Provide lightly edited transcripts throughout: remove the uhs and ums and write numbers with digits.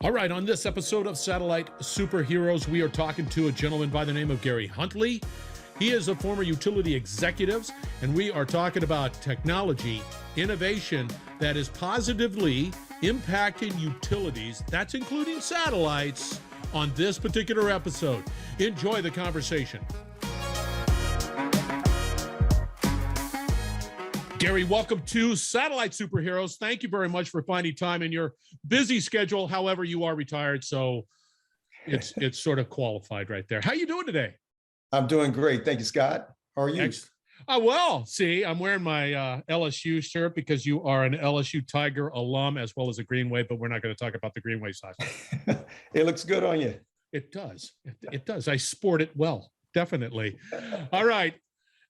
All right, on this episode of Satellite Superheroes, we are talking to a gentleman by the name of Gary Huntley. He is a former utility executive, and we are talking about technology, innovation that is positively impacting utilities, that's including satellites, on this particular episode. Enjoy the conversation. Gary, welcome to Satellite Superheroes. Thank you very much for finding time in your busy schedule. However, you are retired, so it's sort of qualified right there. How you doing today? I'm doing great. Thank you, Scott. How are you? Well, see, I'm wearing my LSU shirt because you are an LSU Tiger alum as well as a Greenway, but we're not going to talk about the Greenway side. It looks good on you. It does. It does. I sport it well, definitely. All right.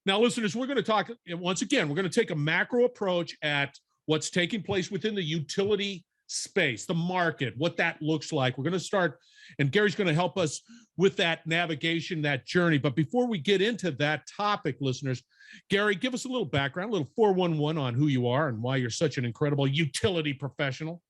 Now, listeners, we're going to talk, once again, we're going to take a macro approach at what's taking place within the utility space, the market, what that looks like. We're going to start, and Gary's going to help us with that navigation, that journey. But before we get into that topic, listeners, Gary, give us a little background, a little 411 on who you are and why you're such an incredible utility professional.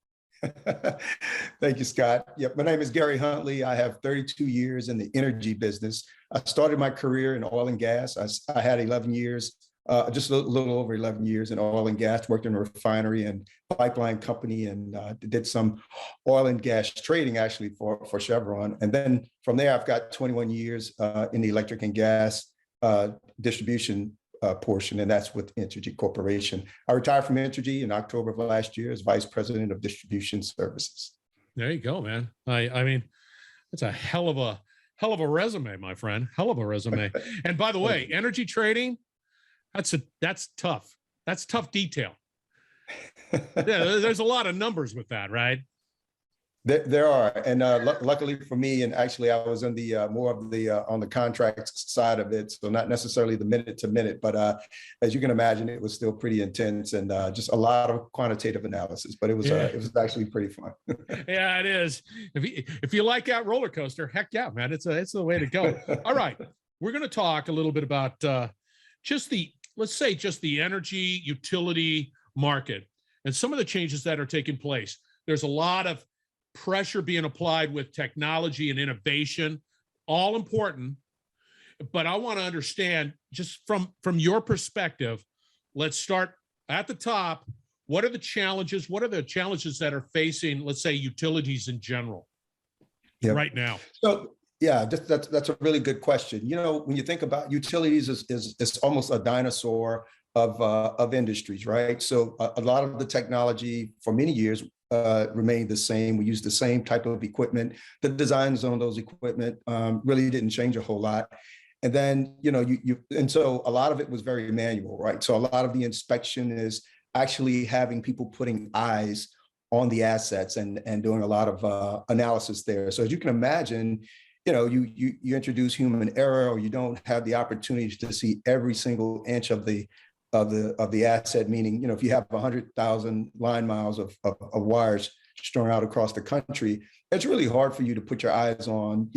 Thank you, Scott. Yep, my name is Gary Huntley. I have 32 years in the energy business. I started my career in oil and gas. I had 11 years, just a little over 11 years in oil and gas, worked in a refinery and pipeline company, and did some oil and gas trading actually for Chevron. And then from there, I've got 21 years in the electric and gas distribution portion, and that's with Entergy Corporation. I retired from Entergy in October of last year as Vice President of Distribution Services. There you go, man. I mean, it's a hell of a resume, my friend. Hell of a resume. And by the way, energy trading, that's tough. That's tough detail. Yeah, there's a lot of numbers with that, right? There are, and luckily for me, and actually I was on the more of the on the contract side of it, so not necessarily the minute to minute, but as you can imagine, it was still pretty intense and just a lot of quantitative analysis. But it was actually pretty fun. Yeah, it is. If you like that roller coaster, heck yeah, man, it's the way to go. All right, we're going to talk a little bit about just the energy utility market and some of the changes that are taking place. There's a lot of pressure being applied with technology and innovation, all important. But I want to understand, just from your perspective, let's start at the top. What are the challenges? What are the challenges that are facing, let's say, utilities in general right now? So yeah, that's a really good question. You know, when you think about utilities, is almost a dinosaur of industries, right? So a lot of the technology for many years remained the same. We used the same type of equipment. The designs on those equipment really didn't change a whole lot. And then, and so a lot of it was very manual, right? So a lot of the inspection is actually having people putting eyes on the assets and doing a lot of analysis there. So as you can imagine, you introduce human error, or you don't have the opportunity to see every single inch of the asset, meaning, if you have 100,000 line miles of wires strewn out across the country, it's really hard for you to put your eyes on,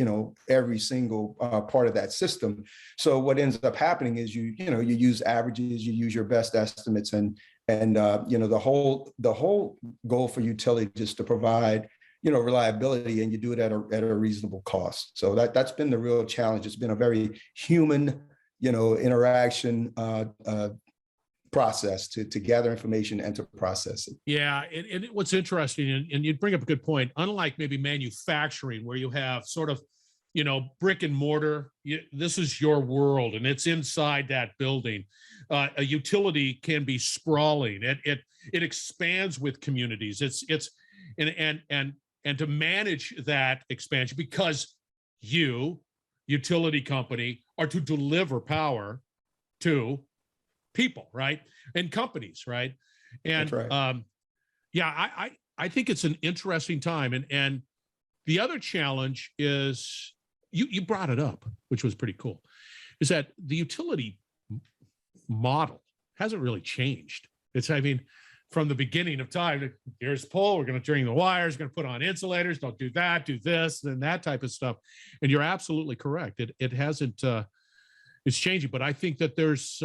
every single part of that system. So what ends up happening is you use averages, you use your best estimates, and the whole goal for utility is to provide reliability, and you do it at a reasonable cost. So that's been the real challenge. It's been a very human interaction process to gather information and to process it. Yeah, and what's interesting, and you bring up a good point, unlike maybe manufacturing where you have sort of, brick and mortar, this is your world and it's inside that building. A utility can be sprawling. It expands with communities. And to manage that expansion, because utility company, are to deliver power to people, right? And companies, right? And that's right. I think it's an interesting time. And the other challenge is, you brought it up, which was pretty cool, is that the utility model hasn't really changed. From the beginning of time, here's pole, we're going to drain the wires, going to put on insulators, don't do that, do this, and that type of stuff. And you're absolutely correct. It hasn't, it's changing, but I think that there's,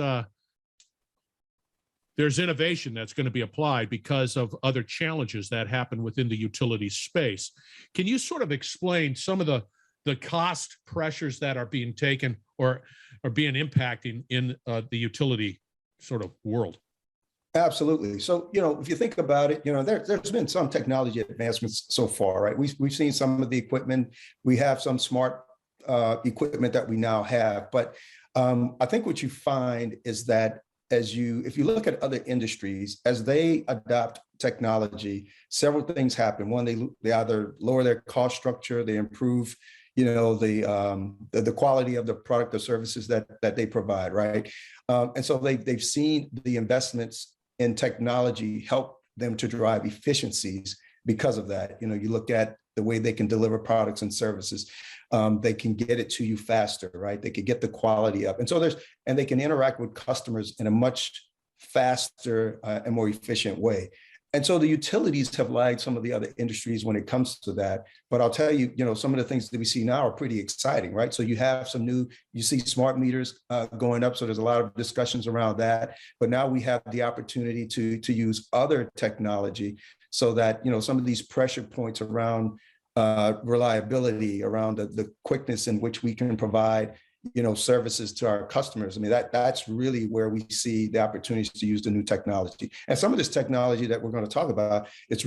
there's innovation that's going to be applied because of other challenges that happen within the utility space. Can you sort of explain some of the cost pressures that are being taken or are being impacting in the utility sort of world? Absolutely. So, if you think about it, there's been some technology advancements so far, right? We've seen some of the equipment. We have some smart equipment that we now have. But I think what you find is that if you look at other industries, as they adopt technology, several things happen. One, they either lower their cost structure, they improve, the quality of the product or services that they provide, right? And so they've seen the investments in technology help them to drive efficiencies because of that. You look at the way they can deliver products and services. They can get it to you faster, right? They can get the quality up. And so they can interact with customers in a much faster and more efficient way. And so the utilities have lagged some of the other industries when it comes to that. But I'll tell you, some of the things that we see now are pretty exciting, right? So you have you see smart meters going up. So there's a lot of discussions around that. But now we have the opportunity to use other technology so that, some of these pressure points around reliability, around the quickness in which we can provide, services to our customers. I mean, that's really where we see the opportunities to use the new technology. And some of this technology that we're going to talk about, it's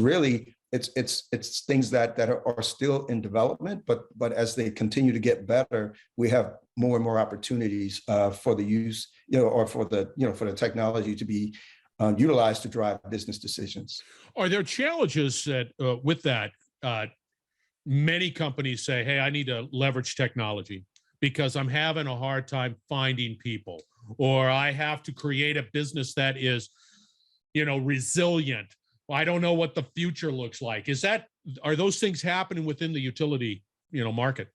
things that are still in development, but as they continue to get better, we have more and more opportunities for the use, or for the technology to be utilized to drive business decisions. Are there challenges that with that? Many companies say, hey, I need to leverage technology because I'm having a hard time finding people, or I have to create a business that is, resilient. I don't know what the future looks like. Are those things happening within the utility, market?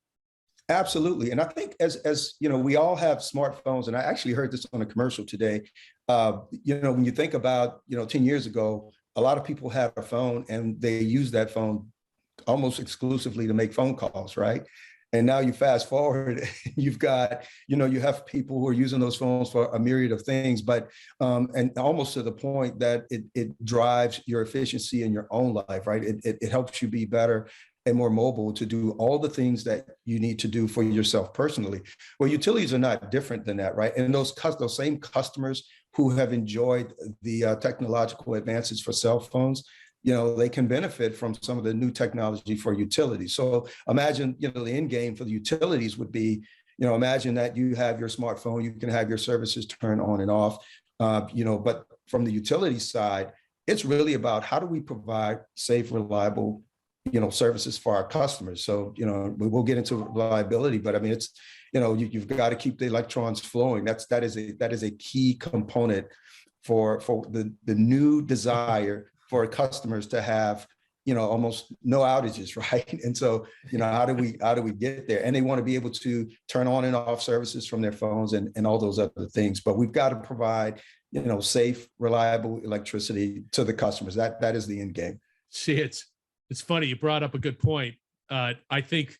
Absolutely. And I think as we all have smartphones, and I actually heard this on a commercial today. When you think about, 10 years ago, a lot of people had a phone and they use that phone almost exclusively to make phone calls, right? And now you fast forward, you've got, you have people who are using those phones for a myriad of things, but and almost to the point that it drives your efficiency in your own life, right? It helps you be better and more mobile to do all the things that you need to do for yourself personally. Well, utilities are not different than that, right? And those same customers who have enjoyed the technological advances for cell phones, they can benefit from some of the new technology for utilities. So imagine, the end game for the utilities would be, imagine that you have your smartphone, you can have your services turn on and off, but from the utility side, it's really about how do we provide safe, reliable, services for our customers. So, we will get into reliability, but I mean, it's, you've got to keep the electrons flowing. That is a key component for the new desire for customers to have, almost no outages, right? And so, how do we get there? And they want to be able to turn on and off services from their phones and all those other things. But we've got to provide, safe, reliable electricity to the customers. That is the end game. See, it's funny. You brought up a good point. I think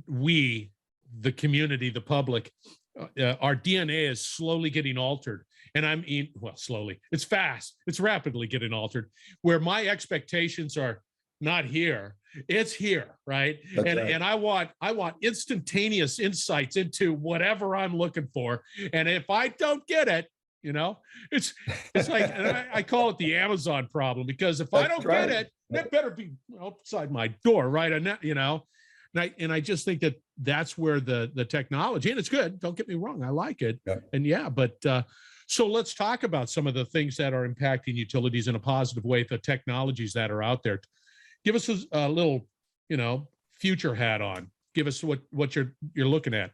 we, the community, the public, our DNA is slowly getting altered. And I mean, well, slowly, it's fast, it's rapidly getting altered, where my expectations are not here, it's here, right? And I want instantaneous insights into whatever I'm looking for. And if I don't get it, it's like, I call it the Amazon problem, because if I don't get it, it better be outside my door, right? And I just think that's where the technology, and it's good, don't get me wrong, I like it. Yeah. But so let's talk about some of the things that are impacting utilities in a positive way, the technologies that are out there. Give us a little, future hat on. Give us what you're looking at.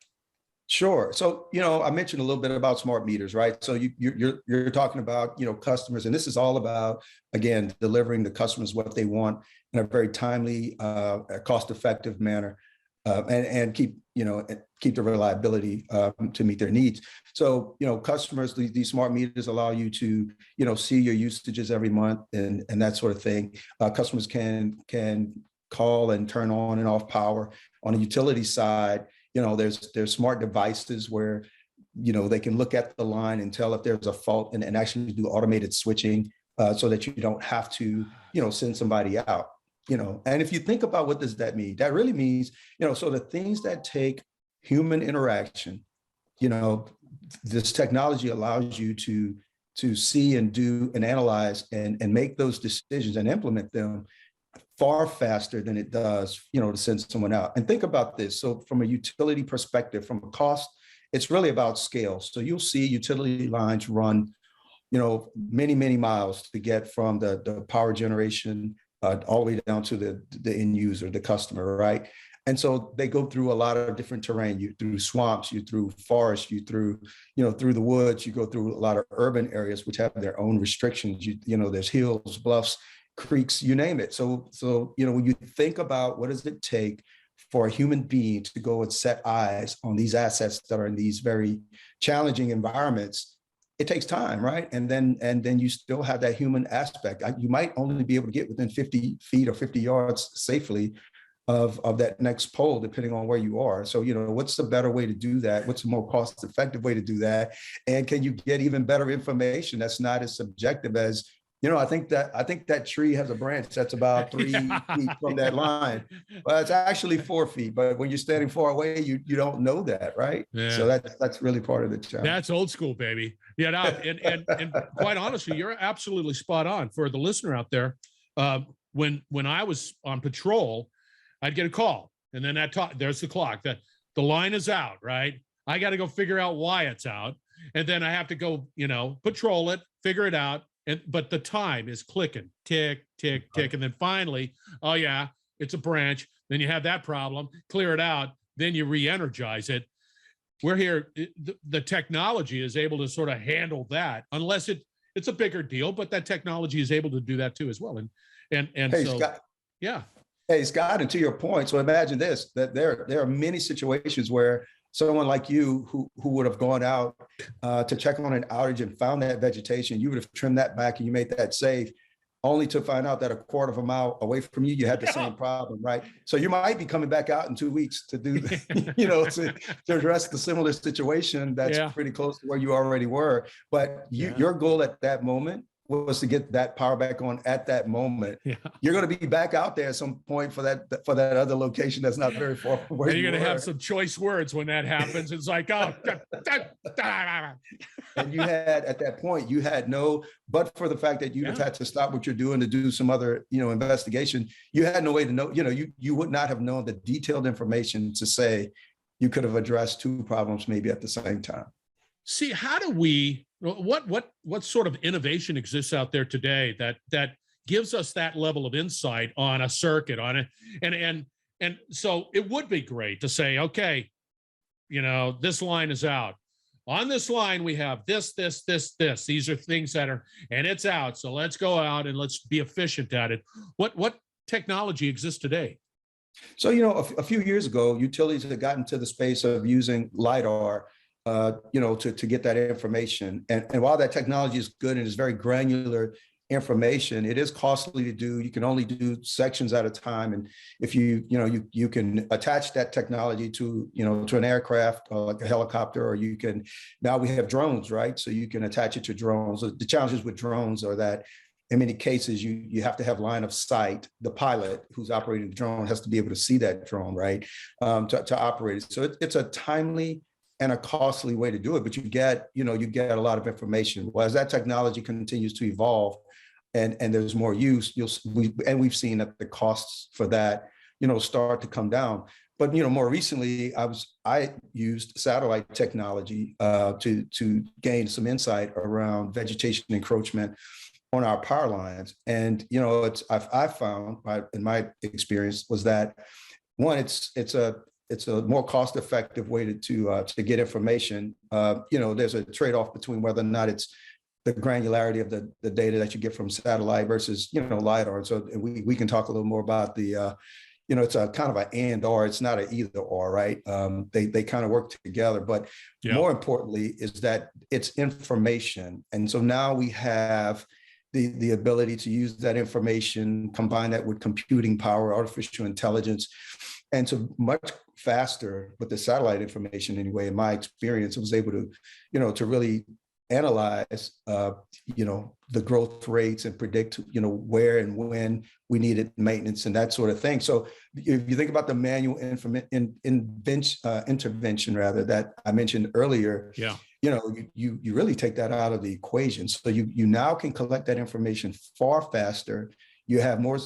Sure. So, I mentioned a little bit about smart meters, right? So you're talking about, customers, and this is all about, again, delivering the customers what they want in a very timely, cost-effective manner, and keep the reliability to meet their needs. So, customers, these smart meters allow you to, see your usages every month and that sort of thing. Customers can call and turn on and off power. On the utility side, there's smart devices where they can look at the line and tell if there's a fault and actually do automated switching so that you don't have to, send somebody out, And if you think about what does that mean, that really means, so the things that take human interaction, this technology allows you to see and do and analyze and make those decisions and implement them far faster than it does, to send someone out. And think about this. So from a utility perspective, from a cost, it's really about scale. So you'll see utility lines run, many, many miles to get from the power generation all the way down to the end user, the customer, right? And so they go through a lot of different terrain. You through swamps, you through forests, you through, through the woods. You go through a lot of urban areas which have their own restrictions. There's hills, bluffs, creeks, you name it. So when you think about what does it take for a human being to go and set eyes on these assets that are in these very challenging environments, it takes time, right? And then you still have that human aspect. You might only be able to get within 50 feet or 50 yards safely of that next pole, depending on where you are. So, what's the better way to do that? What's the more cost-effective way to do that? And can you get even better information that's not as subjective as, I think that tree has a branch that's about 3 feet from that line. Well, it's actually 4 feet, but when you're standing far away, you don't know that, right? Yeah. So that's really part of the challenge. That's old school, baby. Yeah, no, and quite honestly, you're absolutely spot on. For the listener out there, when I was on patrol, I'd get a call, and then there's the clock. The line is out, right? I got to go figure out why it's out, and then I have to go, patrol it, figure it out. But the time is clicking, tick, tick, tick. And then finally, oh yeah, it's a branch. Then you have that problem, clear it out. Then you re-energize it. We're here. The technology is able to sort of handle that, unless it's a bigger deal, but that technology is able to do that too as well. And hey, so, Scott. Yeah. Hey, Scott, and to your point, so imagine this, that there are many situations where someone like you who would have gone out to check on an outage and found that vegetation, you would have trimmed that back and you made that safe, only to find out that a quarter of a mile away from you, you had the same problem, right? So you might be coming back out in 2 weeks to do, to address the similar situation that's pretty close to where you already were. But your goal at that moment was to get that power back on at that moment. Yeah. You're going to be back out there at some point for that other location that's not very far from where you're going to have some choice words when that happens. It's like, oh. And you had, at that point, but for the fact that you'd have had to stop what you're doing to do some other, investigation, you had no way to know, you would not have known the detailed information to say you could have addressed two problems maybe at the same time. See, how do we, what sort of innovation exists out there today that gives us that level of insight on a circuit, on it? And so it would be great to say, okay, this line is out. On this line, we have this. These are things that are, and it's out. So let's go out and let's be efficient at it. What technology exists today? So, a few years ago, utilities had gotten to the space of using Lidar to get that information. And while that technology is good and is very granular information, it is costly to do. You can only do sections at a time. And if you can attach that technology to an aircraft, like a helicopter, or now we have drones, right? So you can attach it to drones. The challenges with drones are that in many cases, you have to have line of sight. The pilot who's operating the drone has to be able to see that drone, right, to operate it. So it's a timely and a costly way to do it, but you get a lot of information. Well, as that technology continues to evolve and there's more use, we've seen that the costs for that, start to come down. But, more recently, I used satellite technology to gain some insight around vegetation encroachment on our power lines. And, I've found in my experience was that one, it's a more cost-effective way to get information. There's a trade-off between whether or not it's the granularity of the data that you get from satellite versus Lidar. So we can talk a little more about the it's a kind of an and or. It's not an either or, right? They kind of work together. But more importantly is that it's information, and so now we have the ability to use that information, combine that with computing power, artificial intelligence. And so much faster with the satellite information anyway, in my experience, I was able to, to really analyze, the growth rates and predict, where and when we needed maintenance and that sort of thing. So if you think about the manual intervention rather that I mentioned earlier, yeah, you really take that out of the equation. So you now can collect that information far faster. You have more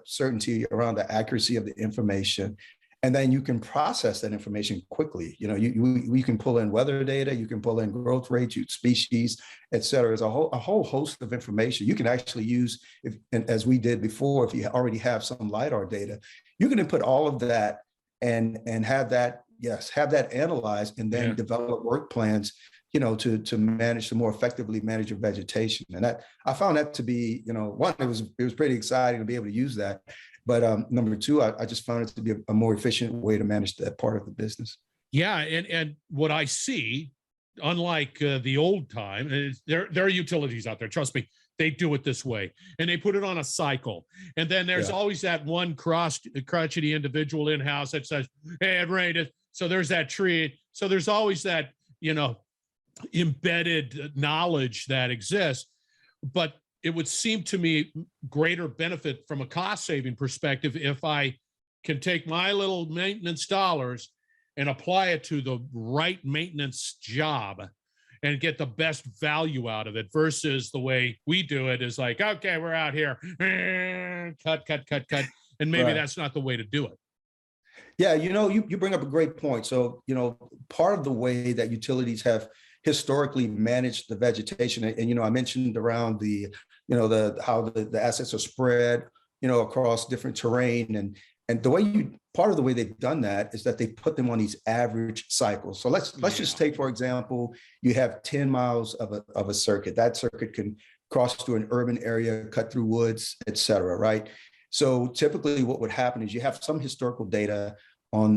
certainty around the accuracy of the information. And then you can process that information quickly. You can pull in weather data, you can pull in growth rates, species, et cetera. There's a whole host of information you can actually use, and as we did before, if you already have some Lidar data, you can input all of that and have that analyzed, and then develop work plans, to more effectively manage your vegetation. And that I found that to be, one, it was pretty exciting to be able to use that. But number two, I just found it to be a more efficient way to manage that part of the business. Yeah, and what I see, unlike the old time, is there are utilities out there. Trust me, they do it this way, and they put it on a cycle. And then there's always that one crotchety individual in house that says, "Hey, it rained." So there's that tree. So there's always that embedded knowledge that exists, but it would seem to me greater benefit from a cost saving perspective if I can take my little maintenance dollars and apply it to the right maintenance job and get the best value out of it, versus the way we do it is like, okay, we're out here, cut. And maybe that's not the way to do it. Yeah, you bring up a great point. So, part of the way that utilities have historically managed the vegetation, and I mentioned around the how the assets are spread, across different terrain, and part of the way they've done that is that they put them on these average cycles. So let's just take, for example, you have 10 miles of a circuit. That circuit can cross through an urban area, cut through woods, et cetera, right? So typically what would happen is you have some historical data on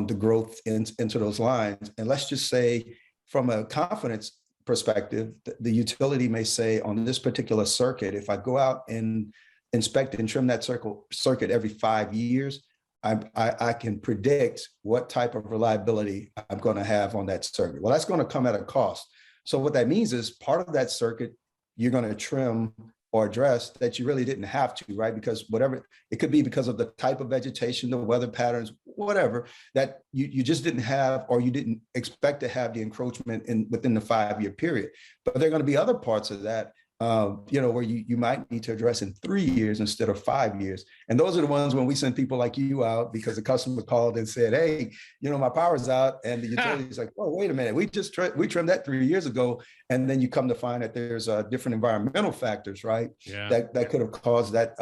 the growth into those lines. And let's just say, from a confidence perspective, the utility may say, on this particular circuit, if I go out and inspect and trim that circuit every 5 years, I can predict what type of reliability I'm going to have on that circuit. Well, that's going to come at a cost. So what that means is part of that circuit you're going to trim or address that you really didn't have to, right? Because whatever, it could be because of the type of vegetation, the weather patterns, whatever, that you just didn't have, or you didn't expect to have the encroachment within the 5-year period. But there are going to be other parts of that, where you might need to address in 3 years instead of 5 years. And those are the ones when we send people like you out because the customer called and said, hey, my power's out. And the utility's like, oh, wait a minute, we trimmed that 3 years ago. And then you come to find that there's different environmental factors, right? Yeah. That could have caused that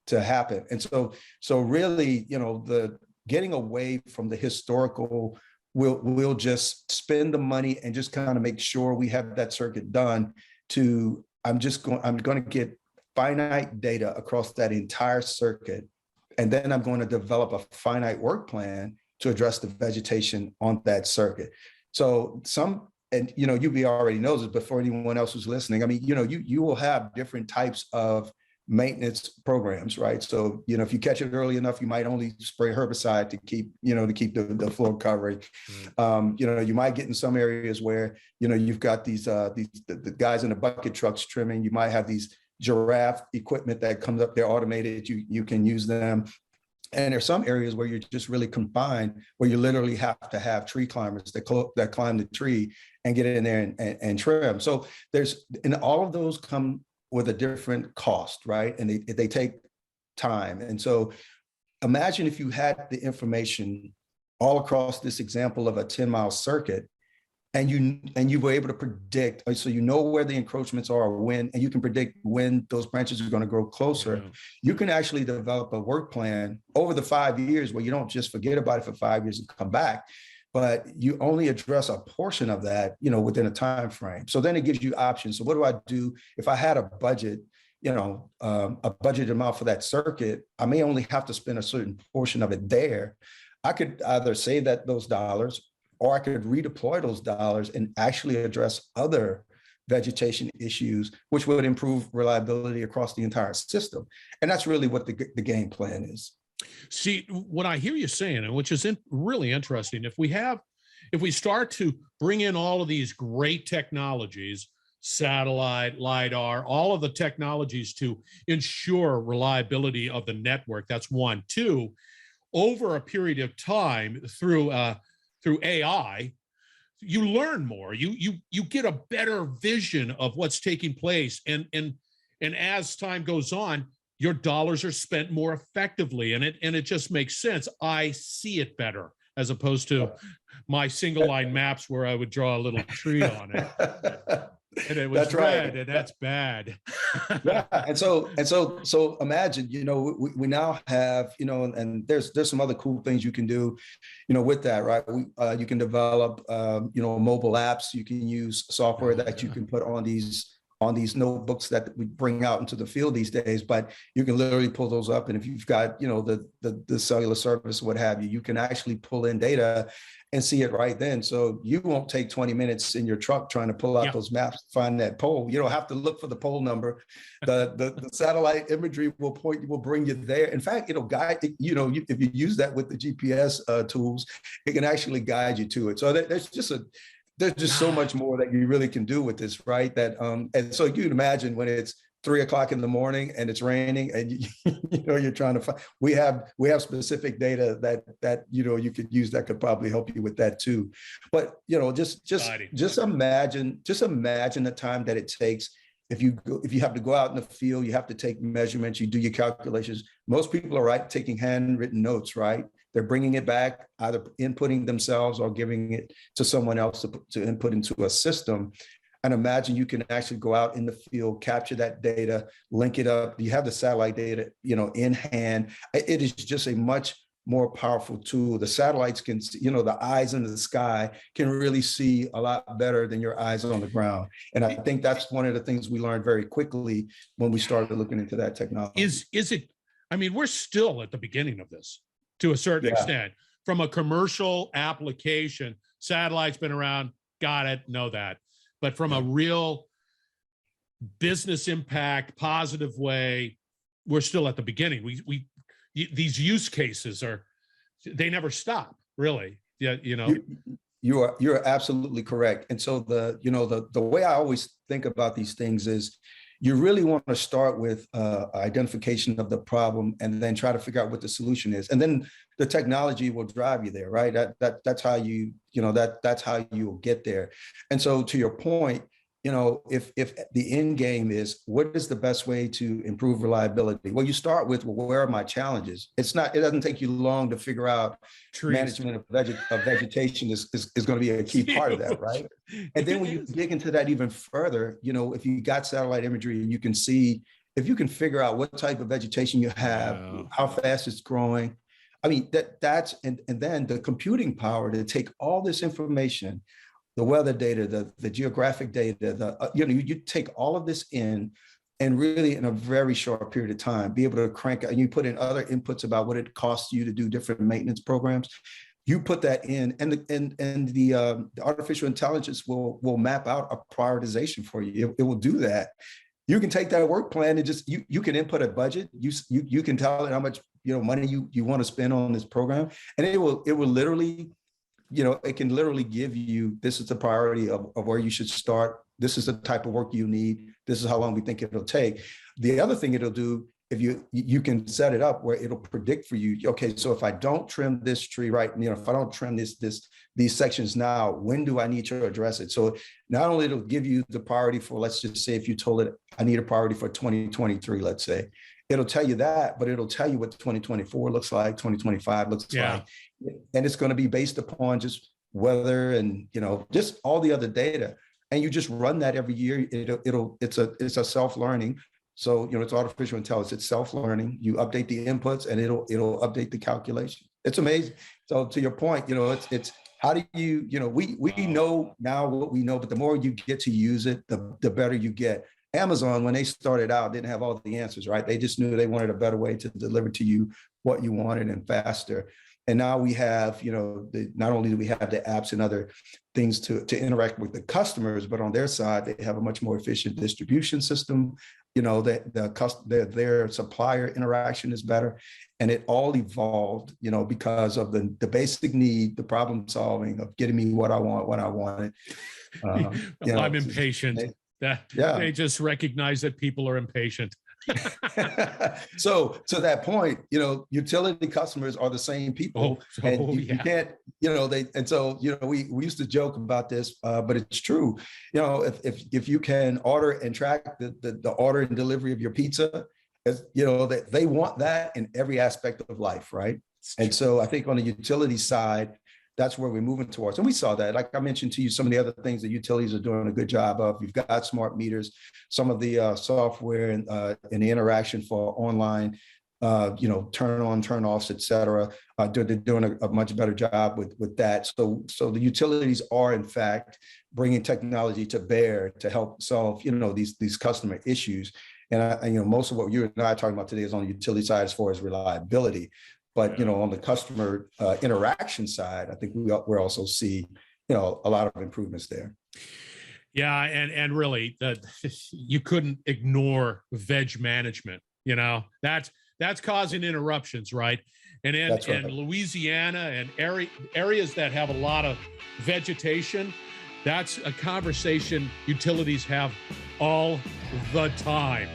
to happen. And so really, the getting away from the historical, we'll just spend the money and just kind of make sure we have that circuit done, to I'm going to get finite data across that entire circuit, and then I'm going to develop a finite work plan to address the vegetation on that circuit. So UB already knows it, but for anyone else who's listening, I mean, you will have different types of maintenance programs, right? So, if you catch it early enough, you might only spray herbicide to keep the floor coverage. You might get in some areas where, you've got the guys in the bucket trucks trimming. You might have these giraffe equipment that comes up there automated. You can use them. And there's some areas where you're just really confined, where you literally have to have tree climbers that climb the tree and get in there and trim. So and all of those come with a different cost, right? And they take time. And so imagine if you had the information all across this example of a 10-mile circuit, and you were able to predict, so where the encroachments are, when, and you can predict when those branches are going to grow closer. Yeah. You can actually develop a work plan over the 5 years where you don't just forget about it for 5 years and come back, but you only address a portion of that, within a time frame. So then it gives you options. So what do I do if I had a budget, a budget amount for that circuit? I may only have to spend a certain portion of it there. I could either save those dollars, or I could redeploy those dollars and actually address other vegetation issues, which would improve reliability across the entire system. And that's really what the game plan is. See, what I hear you saying, and which is really interesting, if we start to bring in all of these great technologies, satellite, Lidar, all of the technologies to ensure reliability of the network, that's one. Two, over a period of time through AI, you learn more. You get a better vision of what's taking place, and as time goes on, your dollars are spent more effectively, and it just makes sense. I see it better as opposed to my single line maps where I would draw a little tree on it. And it was That's right. red, and that's bad. Yeah, so imagine, we now have, and there's some other cool things you can do, with that, right? You can develop, mobile apps. You can use software that you can put on these notebooks that we bring out into the field these days. But you can literally pull those up, and if you've got, the cellular service, what have you, you can actually pull in data and see it right then. So you won't take 20 minutes in your truck trying to pull out those maps to find that pole. You don't have to look for the pole number. The satellite imagery will bring you there. In fact, it'll guide, if you use that with the GPS tools, it can actually guide you to it. So there's just so much more that you really can do with this, right? And so you can imagine when it's 3 o'clock in the morning and it's raining, and you're trying to find. We have specific data that you could use that could probably help you with that too. But just imagine the time that it takes. If you have to go out in the field, you have to take measurements, you do your calculations. Most people are taking handwritten notes, right? They're bringing it back, either inputting themselves or giving it to someone else to input into a system. And imagine you can actually go out in the field, capture that data, link it up. You have the satellite data, in hand. It is just a much more powerful tool. The satellites can, the eyes in the sky can really see a lot better than your eyes on the ground. And I think that's one of the things we learned very quickly when we started looking into that technology. Is it? I mean, we're still at the beginning of this to a certain extent. From a commercial application, satellite's been around, got it, know that. But from a real business impact, positive way, we're still at the beginning. These use cases they never stop, really. Yeah, You're absolutely correct. And so the way I always think about these things is, you really want to start with identification of the problem and then try to figure out what the solution is. And then the technology will drive you there, right? That's how that's how you will get there. And so to your point, if the end game is what is the best way to improve reliability? Well, you start with, where are my challenges? It doesn't take you long to figure out trees. Management of vegetation is going to be a key part of that, right? And then when you dig into that even further, if you got satellite imagery and you can see, if you can figure out what type of vegetation you have, how fast it's growing. I mean, and then the computing power to take all this information, the weather data, the geographic data, you take all of this in, and really in a very short period of time, be able to crank out, and you put in other inputs about what it costs you to do different maintenance programs. You put that in, and the artificial intelligence will map out a prioritization for you. It will do that. You can take that work plan and just you can input a budget. You can tell it how much money you want to spend on this program, and it will literally. It can literally give you, this is the priority of where you should start. This is the type of work you need. This is how long we think it'll take. The other thing it'll do, if you can set it up where it'll predict for you, okay, so if I don't trim this tree right, if I don't trim these sections now, when do I need to address it? So not only it'll give you the priority for, let's just say if you told it, I need a priority for 2023, let's say, it'll tell you that, but it'll tell you what 2024 looks like, 2025 looks like. And it's going to be based upon just weather and, just all the other data. And you just run that every year. It's a self-learning. So, it's artificial intelligence, it's self-learning. You update the inputs and it'll update the calculation. It's amazing. So to your point, it's how do you, we know now what we know, but the more you get to use it, the better you get. Amazon, when they started out, didn't have all the answers, right? They just knew they wanted a better way to deliver to you what you wanted and faster. And now we have, not only do we have the apps and other things to interact with the customers, but on their side, they have a much more efficient distribution system. Their supplier interaction is better. And it all evolved, because of the basic need, the problem solving of getting me what I want, when I want it. I'm impatient. They just recognize that people are impatient. So to that point, utility customers are the same people, you can't, we used to joke about this, but it's true. If you can order and track the order and delivery of your pizza, that they want that in every aspect of life, right? And so I think on the utility side, that's where we're moving towards. And we saw that, like I mentioned to you, some of the other things that utilities are doing a good job of. You've got smart meters, some of the software and the interaction for online, turn on, turn offs, et cetera. They're doing a much better job with that. So the utilities are, in fact, bringing technology to bear to help solve, these customer issues. And most of what you and I are talking about today is on the utility side as far as reliability. But, on the customer interaction side, I think we also see, a lot of improvements there. Yeah. And really you couldn't ignore veg management, that's causing interruptions, right? And in Louisiana and areas that have a lot of vegetation, that's a conversation utilities have all the time.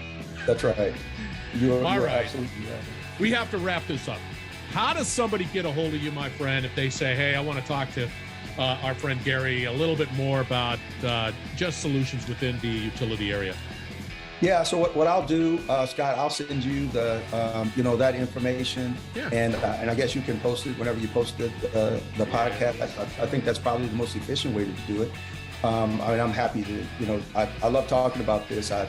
That's right. You're absolutely right. We have to wrap this up. How does somebody get a hold of you, my friend, if they say, hey, I want to talk to our friend Gary a little bit more about just solutions within the utility area? Yeah, so what I'll do, Scott, I'll send you that information, and I guess you can post it whenever you post the podcast. I think that's probably the most efficient way to do it. I'm happy to, I love talking about this. I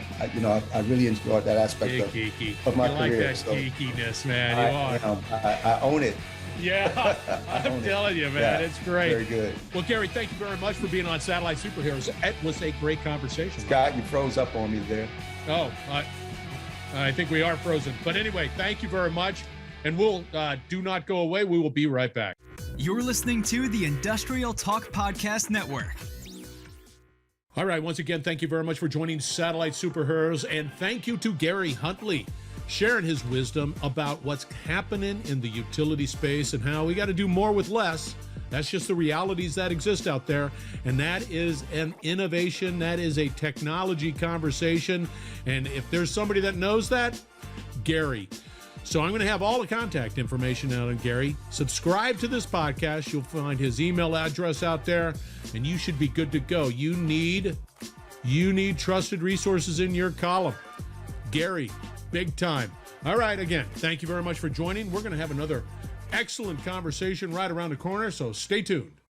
really enjoyed that aspect of my career. You like that geekiness, man. I own it. Yeah, I'm telling you, man, it's great. Very good. Well, Gary, thank you very much for being on Satellite Superheroes. It was a great conversation. Scott, you froze up on me there. Oh, I think we are frozen. But anyway, thank you very much. And we'll do not go away. We will be right back. You're listening to the Industrial Talk Podcast Network. All right. Once again, thank you very much for joining Satellite Superheroes. And thank you to Gary Huntley, sharing his wisdom about what's happening in the utility space and how we got to do more with less. That's just the realities that exist out there. And that is an innovation. That is a technology conversation. And if there's somebody that knows that, Gary. So I'm going to have all the contact information out on Gary. Subscribe to this podcast. You'll find his email address out there, and you should be good to go. You need trusted resources in your column. Gary, big time. All right, again, thank you very much for joining. We're going to have another excellent conversation right around the corner, so stay tuned.